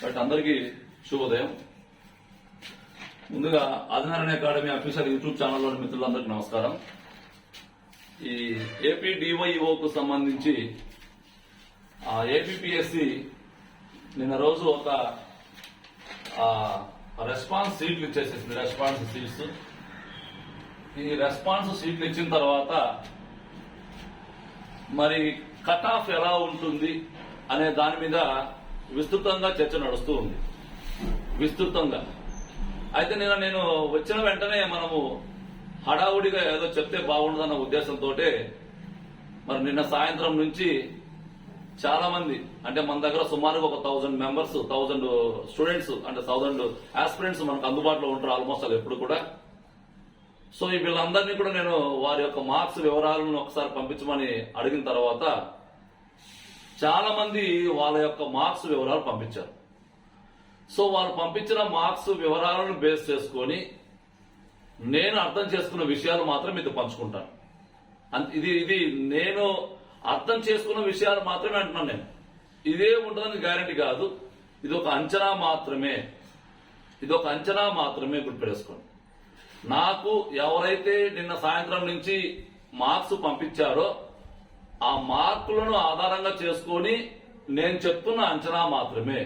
But అందరికీ శుభోదయం. ముందుగా ఆదినారాయణ అకాడమీ అఫీషియల్ యూట్యూబ్ ఛానల్లోని మిత్రులందరికీ నమస్కారం. ఈ ఏపీ డివైఓకు సంబంధించి ఏపీఎస్సి నిన్న రోజు ఒక రెస్పాన్స్ సీట్లు ఇచ్చేసేసింది. రెస్పాన్స్ సీట్స్ ఈ రెస్పాన్స్ సీట్లు ఇచ్చిన తర్వాత మరి కట్ ఆఫ్ ఎలా ఉంటుంది అనే దాని మీద విస్తృతంగా చర్చ నడుస్తూ ఉంది. విస్తృతంగా అయితే నేను వచ్చిన వెంటనే మనము హడావుడిగా ఏదో చెప్తే బాగుండదన్న ఉద్దేశంతో మరి నిన్న సాయంత్రం నుంచి చాలా మంది, అంటే మన దగ్గర సుమారుగా ఒక 1000 మెంబర్స్, 1000 స్టూడెంట్స్, అంటే 1000 ఆస్పిరెంట్స్ మనకు అందుబాటులో ఉంటారు ఆల్మోస్ట్ అది ఎప్పుడు కూడా. సో ఈ వీళ్ళందరినీ కూడా నేను వారి యొక్క మార్క్స్ వివరాలను ఒకసారి పంపించమని అడిగిన తర్వాత చాలా మంది వాళ్ళ యొక్క మార్క్స్ వివరాలు పంపించారు. సో వాళ్ళు పంపించిన మార్క్స్ వివరాలను బేస్ చేసుకొని నేను అర్థం చేసుకున్న విషయాలు మాత్రం మీతో పంచుకుంటాను. ఇది నేను అర్థం చేసుకున్న విషయాలు మాత్రమే అంటున్నాను. నేను ఇదే ఉంటుందని గ్యారంటీ కాదు. ఇది ఒక అంచనా మాత్రమే. గుర్తుపెట్టుకోండి. నాకు ఎవరైతే నిన్న సాయంత్రం నుంచి మార్క్స్ పంపించారో ఆ మార్కులను ఆధారంగా చేసుకొని నేను చెప్తున్న అంచనా మాత్రమే.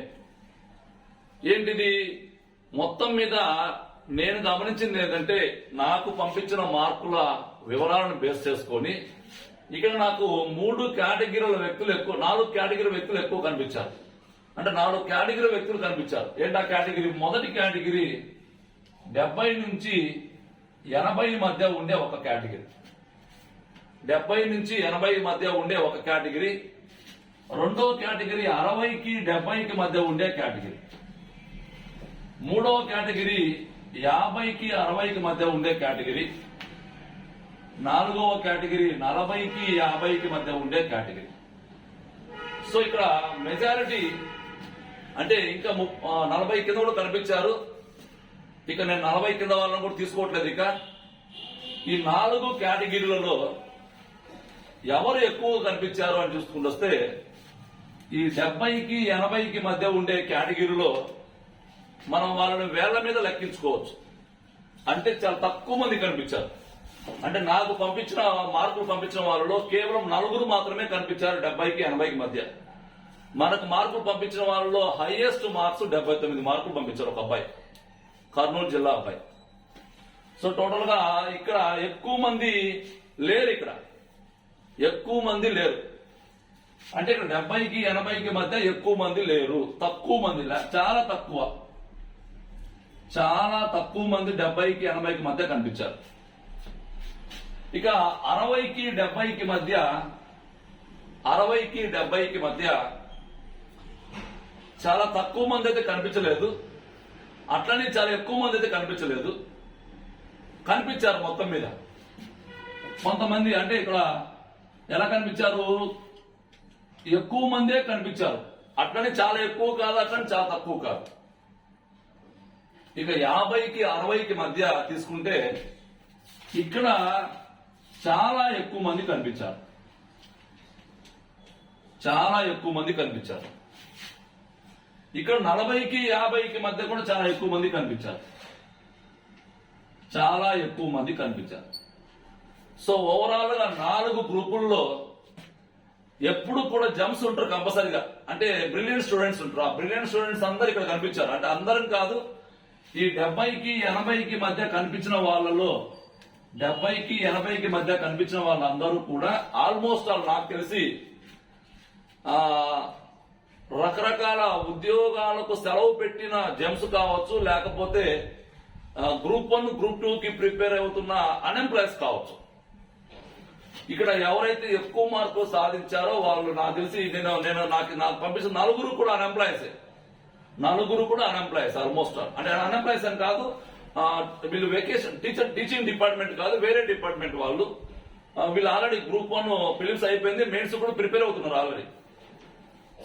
ఏంటిది? మొత్తం మీద నేను గమనించింది ఏంటంటే, నాకు పంపించిన మార్కుల వివరాలను బేస్ చేసుకొని ఇక్కడ నాకు 3 కేటగిరీల వ్యక్తులు ఎక్కువ, 4 కేటగిరీ వ్యక్తులు ఎక్కువ కనిపించారు. అంటే 4 కేటగిరీ వ్యక్తులు కనిపించారు. ఏంటా కేటగిరీ? మొదటి కేటగిరీ 70 నుంచి 80 మధ్య ఉండే ఒక కేటగిరీ. 70 నుంచి 80 మధ్య ఉండే ఒక కేటగిరీ. రెండో కేటగిరీ 60కి 70కి మధ్య ఉండే కేటగిరీ. మూడవ కేటగిరీ 50కి 60కి మధ్య ఉండే కేటగిరీ. నాలుగవ కేటగిరీ 40కి 50కి మధ్య ఉండే కేటగిరీ. సో ఇక్కడ మెజారిటీ అంటే ఇంకా 40 కింద కూడా కనిపించారు. ఇక నేను 40 కింద వాళ్ళని కూడా తీసుకోవట్లేదు. ఇక ఈ 4 కేటగిరీలలో ఎవరు ఎక్కువ కనిపించారు అని చూసుకుంటూ వస్తే ఈ 70కి 80కి మధ్య ఉండే కేటగిరీలో మనం వాళ్ళని వేళ్ల మీద లెక్కించుకోవచ్చు. అంటే చాలా తక్కువ మంది కనిపించారు. అంటే నాకు పంపించిన మార్కులు పంపించిన వాళ్ళలో కేవలం 4 మాత్రమే కనిపించారు 70కి 80కి మధ్య. మనకు మార్కులు పంపించిన వాళ్ళలో హైయెస్ట్ మార్క్స్ 79 మార్కులు పంపించారు ఒక అబ్బాయి, కర్నూలు జిల్లా అబ్బాయి. సో టోటల్ గా ఇక్కడ ఎక్కువ మంది లేరు. అంటే ఇక్కడ 70కి 80కి మధ్య ఎక్కువ మంది లేరు. తక్కువ మంది, చాలా తక్కువ మంది 70కి 80కి మధ్య కనిపించారు. ఇక 60కి 70కి మధ్య చాలా తక్కువ మంది అయితే కనిపించలేదు. అట్లనే చాలా ఎక్కువ మంది అయితే కనిపించారు మొత్తం మీద. కొంతమంది అంటే ఇక్కడ ఎలా కనిపించారు? ఎక్కువ మందే కనిపించారు. అట్లనే చాలా ఎక్కువ కాదు, అట్లనే చాలా తక్కువ కాదు. ఇక 50కి 60కి మధ్య తీసుకుంటే ఇక్కడ చాలా ఎక్కువ మంది కనిపించారు. ఇక్కడ 40కి 50కి మధ్య కూడా చాలా ఎక్కువ మంది కనిపించారు. సో ఓవరాల్ గా 4 గ్రూపుల్లో ఎప్పుడు కూడా జంప్స్ ఉంటారు కంపల్సరిగా. అంటే బ్రిలియంట్ స్టూడెంట్స్ ఉంటారు. ఆ బ్రిలియంట్ స్టూడెంట్స్ అందరు ఇక్కడ కనిపించారు. అంటే అందరం కాదు, ఈ 70కి 80కి మధ్య కనిపించిన వాళ్ళలో 70కి 80కి మధ్య కనిపించిన వాళ్ళందరూ కూడా ఆల్మోస్ట్ నాకు తెలిసి రకరకాల ఉద్యోగాలకు సెలవు పెట్టిన జెమ్స్ కావచ్చు, లేకపోతే గ్రూప్ 1 గ్రూప్ 2కి ప్రిపేర్ అవుతున్న అన్ఎంప్లాయ్స్ కావచ్చు. ఇక్కడ ఎవరైతే ఎక్కువ మార్కులు సాధించారో వాళ్ళు నాకు తెలిసి నాకు పంపించిన 4 కూడా అన్ఎంప్లాయ్సే. 4 కూడా అన్ఎంప్లాయ్స్ ఆల్మోస్ట్. అంటే అన్ఎంప్లాయ్స్ అని కాదు, వీళ్ళు వెకేషన్ టీచింగ్ డిపార్ట్మెంట్ కాదు, వేరే డిపార్ట్మెంట్ వాళ్ళు. వీళ్ళు ఆల్రెడీ గ్రూప్ 1 ఫిలిమ్స్ అయిపోయింది, మెయిన్స్ కూడా ప్రిపేర్ అవుతున్నారు ఆల్రెడీ.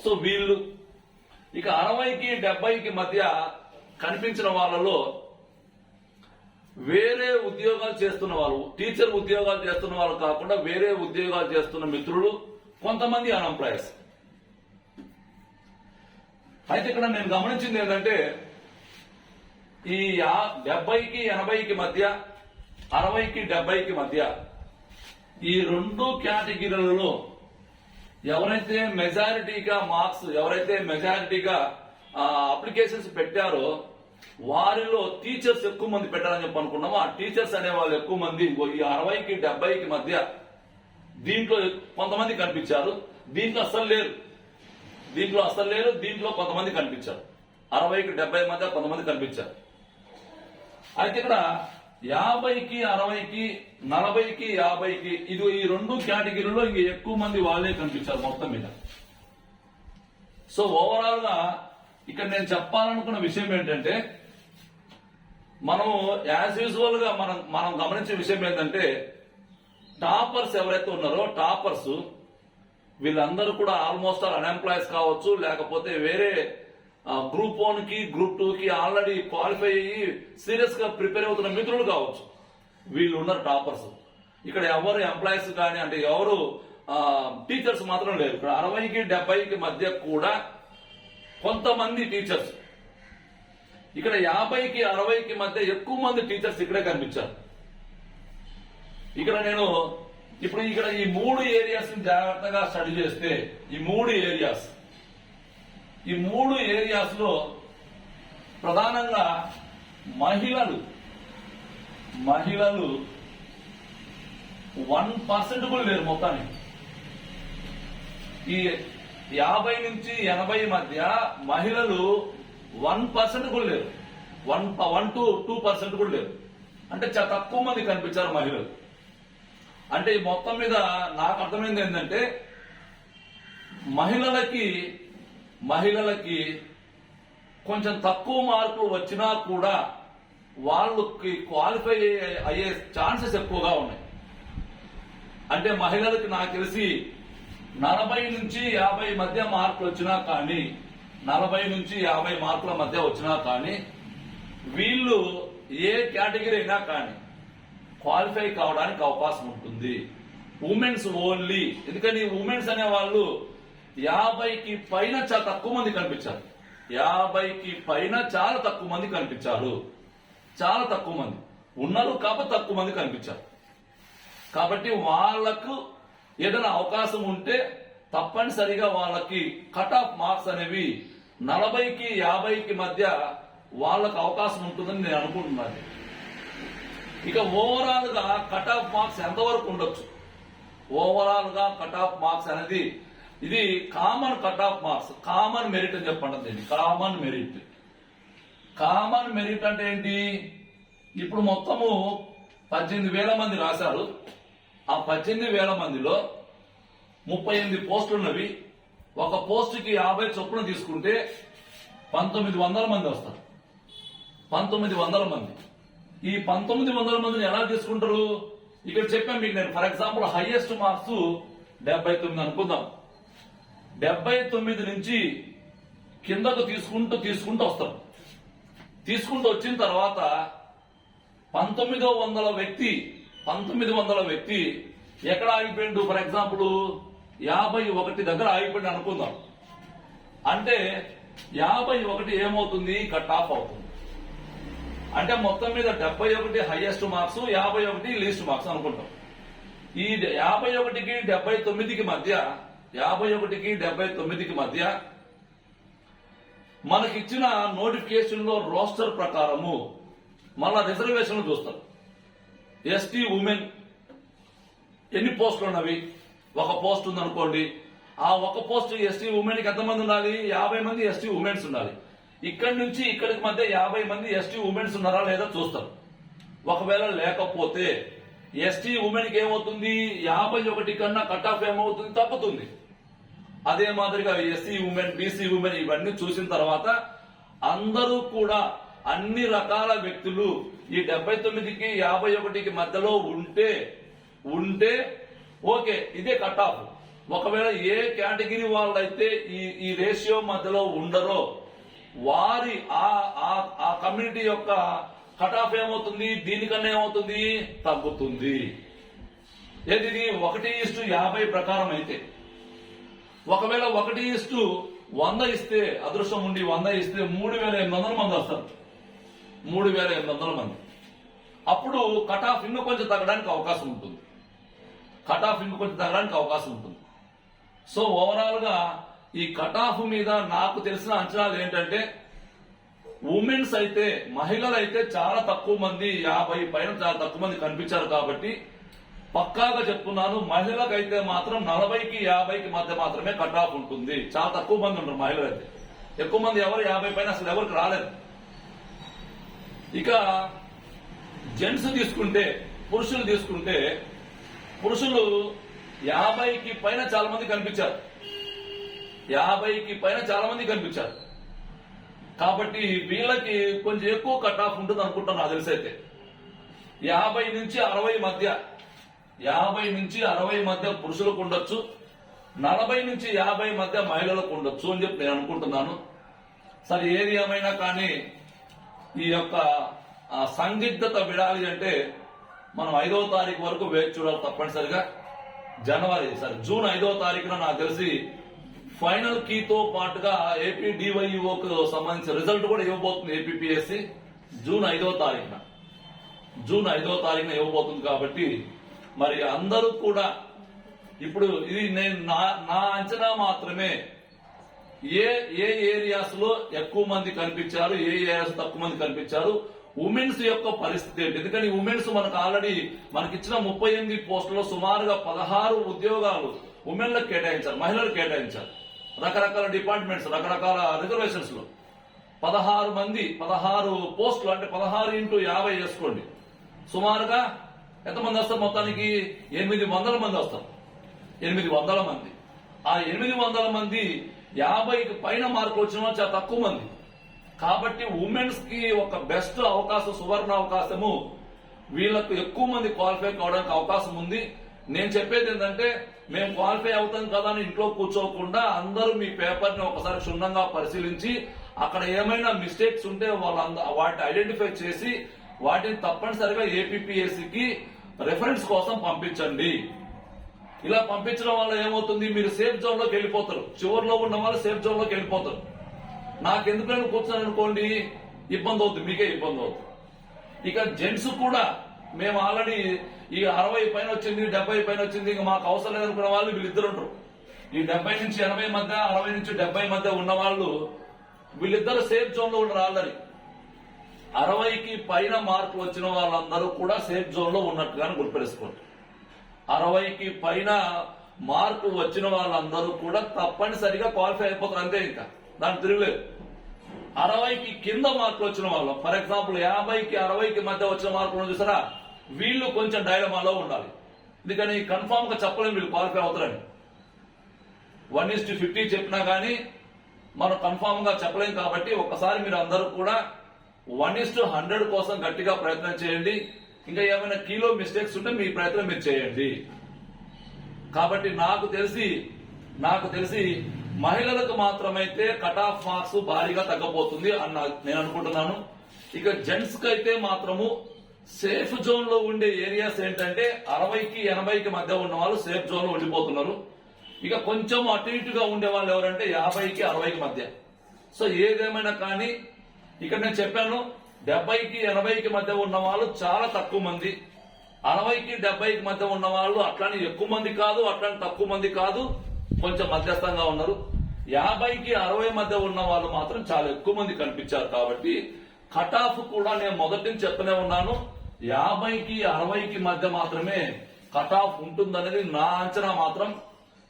సో వీళ్ళు ఇక 60కి 70కి మధ్య కనిపించిన వాళ్ళలో వేరే ఉద్యోగాలు చేస్తున్న వాళ్ళు, టీచర్ ఉద్యోగాలు చేస్తున్న వాళ్ళు కాకుండా వేరే ఉద్యోగాలు చేస్తున్న మిత్రులు కొంతమంది అన్ఎంప్లాయర్స్. అయితే ఇక్కడ నేను గమనించింది ఏంటంటే ఈ 70కి 80కి మధ్య 60కి 70కి మధ్య ఈ రెండు కేటగిరీలలో ఎవరైతే మెజారిటీగా మార్క్స్ ఎవరైతే మెజారిటీగా అప్లికేషన్స్ పెట్టారో వారిలో టీచర్స్ ఎక్కువ మంది పెట్టారని చెప్పి అనుకున్నాము. ఆ టీచర్స్ అనే వాళ్ళు ఎక్కువ మంది ఈ 60కి 70కి మధ్య దీంట్లో కొంతమంది కనిపించారు, దీంట్లో అస్సలు లేరు, దీంట్లో కొంతమంది కనిపించారు. 60కి 70 మధ్య కొంతమంది కనిపించారు. అయితే ఇక్కడ 50కి 60కి 40కి 50కి ఇది ఈ రెండు కేటగిరీలో ఇంక ఎక్కువ మంది వాళ్ళే కనిపించారు మొత్తం మీద. సో ఓవరాల్ గా ఇక్కడ నేను చెప్పాలనుకున్న విషయం ఏంటంటే మనం యాజ్ యూజువల్ గా మనం గమనించే విషయం ఏంటంటే టాపర్స్ ఎవరైతే ఉన్నారో టాపర్స్ వీళ్ళందరూ కూడా ఆల్మోస్ట్ అన్ఎంప్లాయీస్ కావచ్చు, లేకపోతే వేరే గ్రూప్ 1 కి గ్రూప్ 2 కి ఆల్రెడీ క్వాలిఫై అయ్యి సీరియస్ గా ప్రిపేర్ అవుతున్న మిత్రులు కావచ్చు. వీళ్ళు ఉన్నారు టాపర్స్. ఇక్కడ ఎవరు ఎంప్లాయీస్ కానీ అంటే ఎవరు టీచర్స్ మాత్రం లేరు. ఇక్కడ 60కి 70కి మధ్య కూడా కొంతమంది టీచర్స్, ఇక్కడ 50కి 60కి మధ్య ఎక్కువ మంది టీచర్స్ ఇక్కడే కనిపించారు. ఇక్కడ నేను ఇప్పుడు ఇక్కడ ఈ 3 ఏరియాస్ ని జాగ్రత్తగా స్టడీ చేస్తే ఈ 3 ఏరియాస్ లో ప్రధానంగా మహిళలు 1% కూడా లేరు మొత్తానికి. ఈ 50 నుంచి 80 మధ్య మహిళలు 1% కూడా లేరు, 1 to 2% కూడా లేరు. అంటే చాలా తక్కువ మంది కనిపించారు మహిళలు. అంటే ఈ మొత్తం మీద నాకు అర్థమైంది ఏంటంటే మహిళలకి కొంచెం తక్కువ మార్కులు వచ్చినా కూడా వాళ్ళకి క్వాలిఫై అయ్యే ఛాన్సెస్ ఎక్కువగా ఉన్నాయి. అంటే మహిళలకి నాకు తెలిసి 40 నుంచి 50 మధ్య మార్కులు వచ్చినా కానీ 40 నుంచి 50 మార్కుల మధ్య వచ్చినా కానీ వీళ్ళు ఏ కేటగిరీ అయినా కానీ క్వాలిఫై కావడానికి అవకాశం ఉంటుంది. Women's only. ఎందుకని ఉమెన్స్ అనే వాళ్ళు 50కి పైన చాలా తక్కువ మంది కనిపించారు. 50కి పైన చాలా తక్కువ మంది కనిపించారు. చాలా తక్కువ మంది ఉన్నారు కాబట్టి తక్కువ మంది కనిపించారు. కాబట్టి వాళ్లకు ఏదైనా అవకాశం ఉంటే తప్పనిసరిగా వాళ్ళకి కట్ ఆఫ్ మార్క్స్ అనేవి 40కి 50కి మధ్య వాళ్ళకు అవకాశం ఉంటుందని నేను అనుకుంటున్నాను. ఇక ఓవరాల్ గా కట్ ఆఫ్ మార్క్స్ ఎంతవరకు ఉండొచ్చు? ఓవరాల్ గా కట్ ఆఫ్ మార్క్స్ అనేది ఇది common cut off marks, common merit అని చెప్పండి. కామన్ మెరిట్ అంటే ఏంటి? ఇప్పుడు మొత్తము 18,000 మంది రాశారు. ఆ 18,000 మందిలో 38 పోస్టులు ఉన్నవి. ఒక పోస్టుకి 50 చొప్పున తీసుకుంటే 1900 మంది వస్తారు. 1900 మంది. ఈ 1900 మందిని ఎలా తీసుకుంటారు? ఇక్కడ చెప్పాను మీకు నేను. ఫర్ ఎగ్జాంపుల్ హైయెస్ట్ మార్క్స్ 79 అనుకుందాం. 79 నుంచి కిందకు తీసుకుంటూ వస్తాం. తీసుకుంటూ వచ్చిన తర్వాత 1900 వ్యక్తి ఎక్కడ ఆగిపోయిండు? ఫర్ ఎగ్జాంపుల్ 51 దగ్గర ఆగిపోయింది అనుకుందాం. అంటే 51 ఏమవుతుంది? కట్ ఆఫ్ అవుతుంది. అంటే మొత్తం మీద 71 హైయెస్ట్ మార్క్స్, 51 లీస్ట్ మార్క్స్ అనుకుంటాం. ఈ 51కి 79కి మధ్య మనకిచ్చిన నోటిఫికేషన్ లో రోస్టర్ ప్రకారము మళ్ళా రిజర్వేషన్లు చూస్తారు. ఎస్టీ ఉమెన్ ఎన్ని పోస్టులు ఉన్నవి? ఒక పోస్ట్ ఉందనుకోండి. ఆ ఒక పోస్ట్ ఎస్టీ ఉమెన్ కి ఎంతమంది ఉండాలి? 50 మంది ఎస్టీ ఉమెన్స్ ఉండాలి. ఇక్కడి నుంచి ఇక్కడికి మధ్య 50 మంది ఎస్టీ ఉమెన్స్ ఉన్నారా లేదా చూస్తారు. ఒకవేళ లేకపోతే ఎస్టీ ఉమెన్ కి ఏమవుతుంది? 51 కన్నా కట్ ఆఫ్ ఏమవుతుంది? తగ్గుతుంది. అదే మాదిరిగా ఎస్సీ ఉమెన్, బీసీ ఉమెన్ ఇవన్నీ చూసిన తర్వాత అందరూ కూడా అన్ని రకాల వ్యక్తులు ఈ 79కి 51కి మధ్యలో ఉంటే ఓకే, ఇదే కట్ ఆఫ్. ఒకవేళ ఏ కేటగిరీ వాళ్ళైతే ఈ రేషియో మధ్యలో ఉండరో వారి ఆ కమ్యూనిటీ యొక్క కట్ ఆఫ్ ఏమవుతుంది? దీనికన్నా ఏమవుతుంది? తగ్గుతుంది. ఏది? 1:50 ప్రకారం అయితే. ఒకవేళ 1:50 100 ఇస్తే, అదృష్టం ఉండి 100 ఇస్తే 3,800 మంది వస్తారు. 3,800 మంది. అప్పుడు కట్ ఆఫ్ ఇంకా కొంచెం తగ్గడానికి అవకాశం ఉంటుంది. సో ఓవరాల్ గా ఈ కట్ ఆఫ్ మీద నాకు తెలిసిన అంచనాలు ఏంటంటే, ఉమెన్స్ అయితే, మహిళలు అయితే చాలా తక్కువ మంది, 50 పైన చాలా తక్కువ మంది కనిపించారు కాబట్టి పక్కాగా చెప్తున్నాను, మహిళలకైతే మాత్రం 40కి 50కి మధ్య మాత్రమే కట్ ఆఫ్ ఉంటుంది. చాలా తక్కువ మంది ఉన్నారు మహిళలు అయితే. ఎక్కువ మంది ఎవరు 50 పైన అసలు ఎవరికి రాలేదు. ఇక జెంట్స్ తీసుకుంటే, పురుషులు తీసుకుంటే, పురుషులు 50కి పైన చాలా మంది కనిపించారు. 50కి పైన చాలా మంది కనిపించారు. కాబట్టి వీళ్ళకి కొంచెం ఎక్కువ కట్ ఆఫ్ ఉంటుంది అనుకుంటాను నాకు తెలిసైతే. 50 నుంచి 60 మధ్య, 50 నుంచి 60 మధ్య పురుషులకు ఉండొచ్చు, 40 నుంచి 50 మధ్య మహిళలకు ఉండొచ్చు అని చెప్పి నేను అనుకుంటున్నాను. సరే, ఏది ఏమైనా కానీ ఈ యొక్క సందిగ్ధత విడాలి అంటే మనం 5వ తారీఖు వరకు వేచి చూడాలి తప్పనిసరిగా. జూన్ 5వ తారీఖున నాకు తెలిసి ఫైనల్ కీతో పాటుగా ఏపీ డివైఓకు సంబంధించిన రిజల్ట్ కూడా ఇవ్వబోతుంది ఏపీపీఎస్సీ జూన్ 5వ తారీఖున ఇవ్వబోతుంది. కాబట్టి మరి అందరూ కూడా ఇప్పుడు ఇది నేను నా అంచనా మాత్రమే. ఏ ఏరియాస్ లో ఎక్కువ మంది కనిపించారు, ఏ ఏరియాస్ తక్కువ మంది కనిపించారు, ఉమెన్స్ యొక్క పరిస్థితి ఏంటి. ఎందుకంటే ఉమెన్స్ మనకు ఆల్రెడీ మనకిచ్చిన 38 పోస్టుల్లో సుమారుగా 16 ఉద్యోగాలు ఉమెన్లకు కేటాయించారు, మహిళలకు కేటాయించారు. రకరకాల డిపార్ట్మెంట్స్, రకరకాల రిజర్వేషన్స్ లో 16 పోస్టులు, అంటే 16 × 50 చేసుకోండి. సుమారుగా ఎంతమంది వస్తారు? మొత్తానికి 800 మంది వస్తారు. 800 మంది. ఆ 800 మంది 50కి పైన మార్కులు వచ్చిన వాళ్ళు చాలా తక్కువ మంది. కాబట్టి ఉమెన్స్ కి ఒక బెస్ట్ అవకాశం, సువర్ణ అవకాశము, వీళ్ళకు ఎక్కువ మంది క్వాలిఫై కావడానికి అవకాశం ఉంది. నేను చెప్పేది ఏంటంటే, మేము క్వాలిఫై అవుతాం కదా అని ఇంట్లో కూర్చోకుండా అందరూ మీ పేపర్ ని ఒకసారి క్షుణ్ణంగా పరిశీలించి అక్కడ ఏమైనా మిస్టేక్స్ ఉంటే వాటిని ఐడెంటిఫై చేసి వాటిని తప్పనిసరిగా ఏపీపీఎస్సీకి రెఫరెన్స్ కోసం పంపించండి. ఇలా పంపించడం వల్ల ఏమవుతుంది, మీరు సేఫ్ జోన్ లోకి వెళ్ళిపోతారు. చివరిలో ఉన్న వాళ్ళు సేఫ్ జోన్ లోకి వెళ్ళిపోతారు. నాకెందుకైనా కూర్చొని అనుకోండి, ఇబ్బంది అవుతుంది, మీకే ఇబ్బంది అవుతుంది. ఇక జెంట్స్ కూడా మేము ఆల్రెడీ ఈ 60 పైన వచ్చింది, 70 పైన వచ్చింది, ఇంకా మాకు అవసరం లేదనుకున్న వాళ్ళు వీళ్ళిద్దరు ఉంటారు. ఈ 70 నుంచి 80 మధ్య, 60 నుంచి 70 మధ్య ఉన్న వాళ్ళు వీళ్ళిద్దరు సేఫ్ జోన్ లో ఉండరు. ఆల్రెడీ 60కి పైన మార్కులు వచ్చిన వాళ్ళందరూ కూడా సేఫ్ జోన్ లో ఉన్నట్టుగానే గుర్తుపెట్టుకోండి. 60కి పైన మార్కులు వచ్చిన వాళ్ళందరూ కూడా తప్పనిసరిగా క్వాలిఫై అయిపోతారు, అంతే. ఇంకా దాని తిరుగులేదు. 60కి కింద మార్కులు వచ్చిన వాళ్ళు, ఫర్ ఎగ్జాంపుల్ 50కి 60కి మధ్య వచ్చిన మార్కులు చూసారా, వీళ్ళు కొంచెం డైలమాలో ఉండాలి. ఎందుకని కన్ఫామ్ గా చెప్పలేము వీళ్ళు క్వాలిఫై అవుతారని. 1:50 చెప్పినా గానీ మనం కన్ఫామ్ గా చెప్పలేం. కాబట్టి ఒకసారి మీరు అందరూ కూడా 1:100 కోసం గట్టిగా ప్రయత్నం చేయండి. ఇంకా ఏమైనా కీలో మిస్టేక్స్ ఉంటే మీ ప్రయత్నం మీరు చేయండి. కాబట్టి నాకు తెలిసి మహిళలకు మాత్రమైతే కట్ ఆఫ్ మార్క్స్ భారీగా తగ్గబోతుంది అని నేను అనుకుంటున్నాను. ఇక జెంట్స్ కి అయితే మాత్రము సేఫ్ జోన్ లో ఉండే ఏరియాస్ ఏంటంటే 60కి 80కి మధ్య ఉన్న వాళ్ళు సేఫ్ జోన్ లో ఉండిపోతున్నారు. ఇక కొంచెం అటు ఇటుగా ఉండే వాళ్ళు ఎవరంటే 50కి 60కి మధ్య. సో ఏదేమైనా కానీ ఇక్కడ నేను చెప్పాను, 70కి 80కి మధ్య ఉన్న వాళ్ళు చాలా తక్కువ మంది, 60కి 70కి మధ్య ఉన్న వాళ్ళు అట్లానే ఎక్కువ మంది కాదు, అట్లానే తక్కువ మంది కాదు, కొంచెం మధ్యస్థంగా ఉన్నారు. 50కి 60 మధ్య ఉన్న వాళ్ళు మాత్రం చాలా ఎక్కువ మంది కనిపించారు. కాబట్టి కట్ ఆఫ్ కూడా నేను మొదటి నుంచి చెప్తూనే ఉన్నాను, 50కి 60కి మధ్య మాత్రమే కట్ ఆఫ్ ఉంటుందనేది నా అంచనా మాత్రం.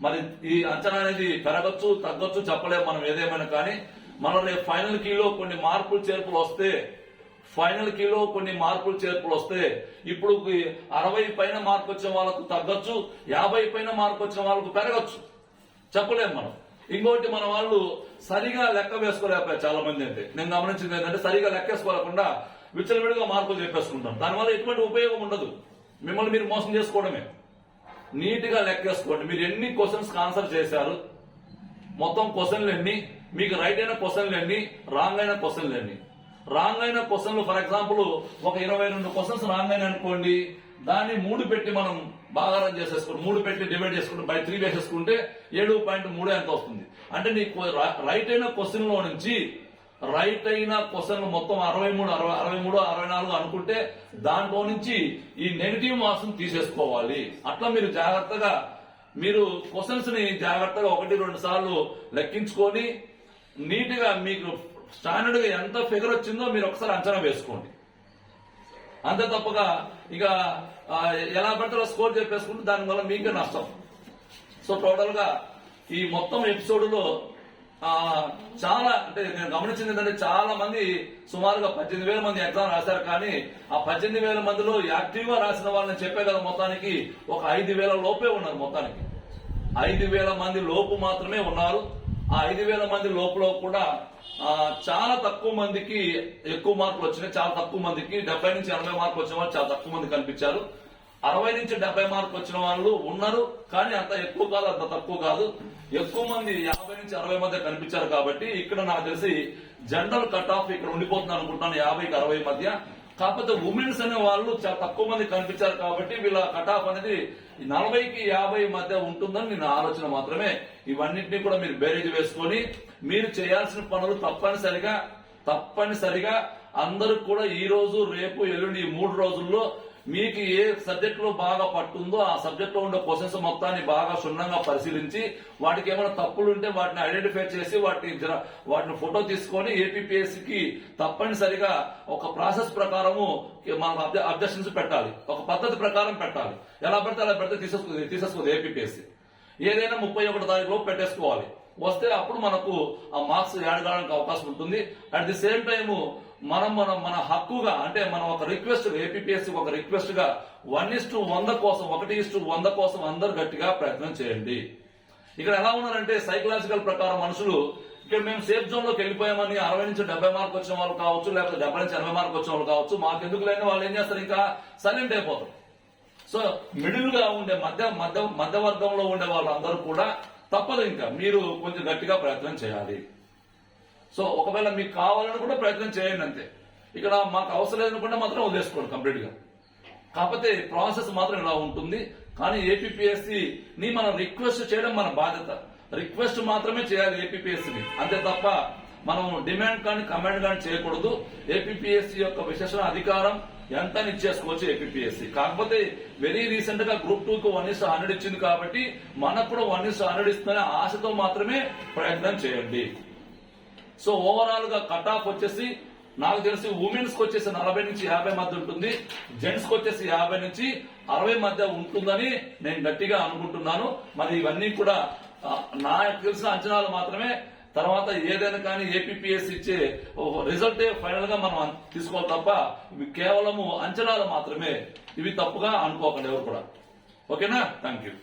మరి ఈ అంచనా అనేది పెరగచ్చు, తగ్గొచ్చు, చెప్పలేము మనం ఏదేమైనా కానీ. మన రేపు ఫైనల్ కీలో కొన్ని మార్పులు చేర్పులు వస్తే ఇప్పుడు 60 పైన మార్పు వచ్చిన వాళ్ళకు తగ్గొచ్చు, 50 పైన మార్పు వచ్చిన వాళ్ళకు పెరగచ్చు, చెప్పలేము మనం. ఇంకోటి, మన వాళ్ళు సరిగా లెక్క వేసుకోలేకపోయారు చాలా మంది. అంటే నేను గమనించింది ఏంటంటే, సరిగా లెక్కేసుకోలేకుండా విచ్చలవిడిగా మార్కులు చెప్పేసుకుంటాం. దానివల్ల ఎటువంటి ఉపయోగం ఉండదు, మిమ్మల్ని మీరు మోసం చేసుకోవడమే. నీట్ గా లెక్కేసుకోండి, మీరు ఎన్ని క్వశ్చన్స్ ఆన్సర్ చేశారు, మొత్తం క్వశ్చన్లు ఎన్ని, మీకు రైట్ అయిన క్వశ్చన్లు ఎన్ని, రాంగ్ అయిన క్వశ్చన్లు ఎన్ని. రాంగ్ అయిన క్వశ్చన్లు ఫర్ ఎగ్జాంపుల్ ఒక 22 క్వశ్చన్స్ రాంగ్ అయిన అనుకోండి, దాన్ని 3 పెట్టి మనం భాగారం చేసేసుకుంటే 3 పెట్టి డివైడ్ చేసుకుంటే బై 3 వేసేసుకుంటే 7.3 ఎంత వస్తుంది. అంటే నీకు రైట్ అయిన క్వశ్చన్ లో నుంచి రైట్ అయిన క్వశ్చన్ మొత్తం 63, 64 అనుకుంటే దాంట్లో నుంచి ఈ నెగిటివ్ మార్క్స్ తీసేసుకోవాలి. అట్లా మీరు జాగ్రత్తగా మీరు క్వశ్చన్స్ ని జాగ్రత్తగా 1-2 సార్లు లెక్కించుకొని నీట్ గా మీకు స్టాండర్డ్ గా ఎంత ఫిగర్ వచ్చిందో మీరు ఒకసారి అంచనా వేసుకోండి. అంతే తప్పగా ఇక ఎలా పడితే స్కోర్ చెప్పేసుకుంటే దానివల్ల మీకే నష్టం. సో టోటల్ గా ఈ మొత్తం ఎపిసోడ్ లో చాలా అంటే నేను గమనించింది ఏంటంటే చాలా మంది సుమారుగా 18,000 మంది ఎగ్జామ్ రాశారు. కానీ ఆ 18,000 మందిలో యాక్టివ్ గా రాసిన వాళ్ళని చెప్పే కదా మొత్తానికి ఒక 5,000 లోపే ఉన్నారు. మొత్తానికి 5,000 మంది లోపు మాత్రమే ఉన్నారు. ఆ 5,000 మంది లోపల కూడా చాలా తక్కువ మందికి ఎక్కువ మార్కులు వచ్చినాయి. చాలా తక్కువ మందికి 70 నుంచి 80 మార్కులు వచ్చిన వాళ్ళు చాలా తక్కువ మంది కనిపించారు. 60 నుంచి 70 మార్కులు వచ్చిన వాళ్ళు ఉన్నారు. కానీ అంత ఎక్కువ కాదు, అంత తక్కువ కాదు. ఎక్కువ మంది 50 నుంచి 60 మధ్య కనిపించారు. కాబట్టి ఇక్కడ నాకు తెలిసి జనరల్ కట్ ఆఫ్ ఇక్కడ ఉండిపోతుంది అనుకుంటున్నాను 50కి 60 మధ్య. కాకపోతే ఉమెన్స్ అనే వాళ్ళు చాలా తక్కువ మంది కనిపించారు కాబట్టి వీళ్ళ కట్ ఆఫ్ అనేది 40కి 50 మధ్య ఉంటుందని నేను ఆలోచన మాత్రమే. ఇవన్నింటినీ కూడా మీరు బేరేజ్ వేసుకొని మీరు చేయాల్సిన పనులు తప్పనిసరిగా అందరూ కూడా ఈ రోజు రేపు ఎల్లుండి ఈ 3 రోజుల్లో మీకు ఏ సబ్జెక్ట్ లో బాగా పట్టుందో ఆ సబ్జెక్ట్ లో ఉండే క్వశ్చన్స్ మొత్తాన్ని బాగా క్షుణ్ణంగా పరిశీలించి వాటికి ఏమైనా తప్పులు ఉంటే వాటిని ఐడెంటిఫై చేసి వాటిని ఫోటో తీసుకొని ఏపీపీఎస్సీకి తప్పనిసరిగా ఒక ప్రాసెస్ ప్రకారము మనం అబ్జెక్షన్స్ పెట్టాలి. ఒక పద్ధతి ప్రకారం పెట్టాలి. ఎలా పెడితే అలా పెడితే తీసేసుకోదు ఏపీపీఎస్సీ. ఏదైనా 31 తారీఖు లోపు పెట్టేసుకోవాలి. వస్తే అప్పుడు మనకు ఆ మార్క్స్ యాడ్ కావడానికి అవకాశం ఉంటుంది. అట్ ది సేమ్ టైమ్ మన హక్కుగా అంటే మనం ఒక రిక్వెస్ట్ ఏపీపీఎస్సీ ఒక రిక్వెస్ట్ గా 1:100 కోసం 1:100 కోసం అందరు గట్టిగా ప్రయత్నం చేయండి. ఇక్కడ ఎలా ఉన్నారంటే సైకలాజికల్ ప్రకారం మనుషులు ఇక్కడ మేము సేఫ్ జోన్ లోకి వెళ్ళిపోయామని 60 నుంచి 70 మార్కులు వచ్చిన వాళ్ళు కావచ్చు, లేకపోతే 70 నుంచి 80 మార్కులు వచ్చిన వాళ్ళు కావచ్చు, మాకెందుకు లేని వాళ్ళు ఏం చేస్తారు, ఇంకా సైలెంట్ అయిపోతారు. సో మిడిల్ గా ఉండే మధ్యవర్గంలో ఉండే వాళ్ళందరూ కూడా తప్పదు, ఇంకా మీరు కొంచెం గట్టిగా ప్రయత్నం చేయాలి. సో ఒకవేళ మీకు కావాలని కూడా ప్రయత్నం చేయండి అంతే. ఇక్కడ మాకు అవసరం లేదనుకుంటే మాత్రం వదిలేసుకోండి కంప్లీట్ గా. కాకపోతే ప్రాసెస్ మాత్రం ఇలా ఉంటుంది. కానీ ఏపీపీఎస్సీని మనం రిక్వెస్ట్ చేయడం మన బాధ్యత. రిక్వెస్ట్ మాత్రమే చేయాలి ఏపీపీఎస్సీని, అంతే తప్ప మనం డిమాండ్ కానీ కమాండ్ కానీ చేయకూడదు. ఏపీపీఎస్సీ యొక్క విశేషణ అధికారం ఎంత ఇచ్చేసుకోవచ్చు ఏపీపీఎస్సీ. కాకపోతే వెరీ రీసెంట్ గా గ్రూప్ 2కు 1:100 ఇచ్చింది కాబట్టి మనకు కూడా 1:100 ఇస్తుందనే ఆశతో మాత్రమే ప్రయత్నం చేయండి. సో ఓవరాల్ గా కట్ ఆఫ్ వచ్చేసి నాకు తెలిసి ఉమెన్స్ కి వచ్చేసి 40 నుంచి 50 మధ్య ఉంటుంది, జెంట్స్ కి వచ్చేసి 50 నుంచి 60 మధ్య ఉంటుందని నేను గట్టిగా అనుకుంటున్నాను. మరి ఇవన్నీ కూడా నాకు తెలిసిన అంచనాలు మాత్రమే. తర్వాత ఏదైనా కానీ ఏపీపీఎస్సీ ఇచ్చే రిజల్టే ఫైనల్ గా మనం తీసుకోవాలి తప్ప ఇవి కేవలము అంచనాలు మాత్రమే. ఇవి తప్పుగా అనుకోకండి ఎవరు కూడా. ఓకేనా? Thank you.